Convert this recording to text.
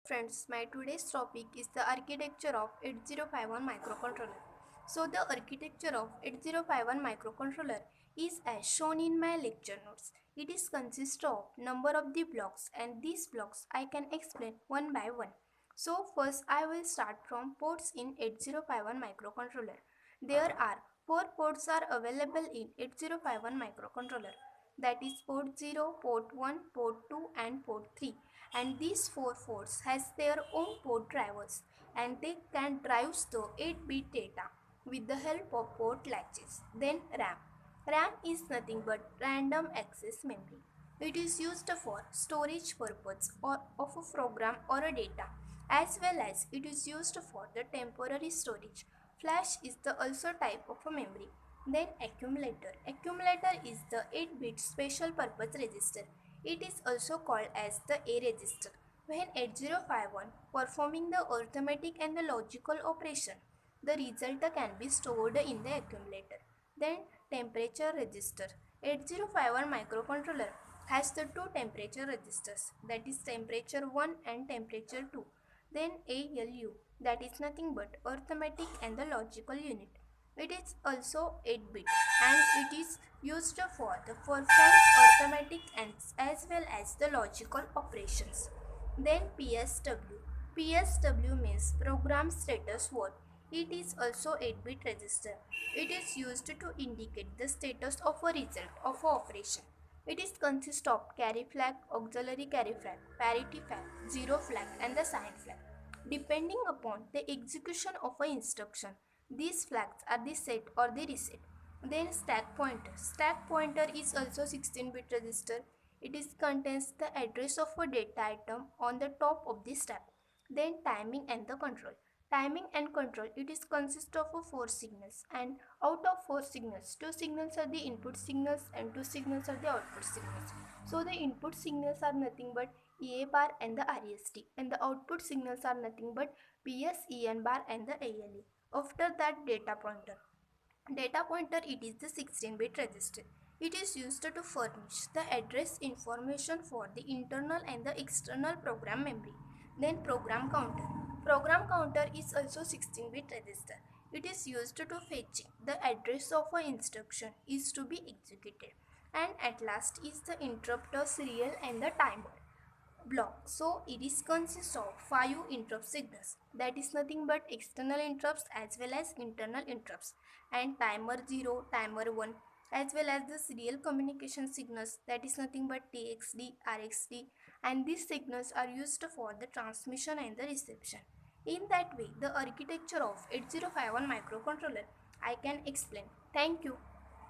Friends, my today's topic is the architecture of 8051 microcontroller. So the architecture of 8051 microcontroller is as shown in my lecture notes. It is consist of number of the blocks and these blocks I can explain one by one. So first I will start from ports in 8051 microcontroller. There are 4 ports are available in 8051 microcontroller, that is port 0, port 1, port 2 and port 3, and these 4 ports has their own port drivers and they can drive the 8-bit data with the help of port latches. Then RAM. RAM is nothing but random access memory. It is used for storage purpose or of a program or a data, as well as it is used for the temporary storage. Flash is the also type of a memory. Then accumulator. Accumulator is the 8-bit special purpose register. It is also called as the A register. When 8051 performing the arithmetic and the logical operation, the result can be stored in the accumulator. Then temperature register. 8051 microcontroller has the two temperature registers, that is temperature 1 and temperature 2. Then ALU, that is nothing but arithmetic and the logical unit. It is also 8-bit and it is used for the performs arithmetic and as well as the logical operations. Then PSW. PSW means program status word. It is also 8-bit register. It is used to indicate the status of a result of a operation. It is consist of carry flag, auxiliary carry flag, parity flag, zero flag and the sign flag. Depending upon the execution of an instruction, these flags are the set or the reset. Then stack pointer. Stack pointer is also 16-bit register. It is contains the address of a data item on the top of the stack. Then timing and the control. Timing and control, it is consist of 4 signals, and out of 4 signals, 2 signals are the input signals and 2 signals are the output signals. So the input signals are nothing but EA bar and the REST, and the output signals are nothing but PSEN bar and the ALE. After that, data pointer. Data pointer, it is the 16-bit register. It is used to furnish the address information for the internal and the external program memory. Then program counter. Program counter is also 16-bit register. It is used to fetching the address of an instruction is to be executed. And at last is the interrupter serial and the timer block. So it is consists of 5 interrupt signals, that is nothing but external interrupts as well as internal interrupts, and timer 0, timer 1 as well as the serial communication signals, that is nothing but TXD, RXD, and these signals are used for the transmission and the reception. In that way, the architecture of 8051 microcontroller I can explain. Thank you.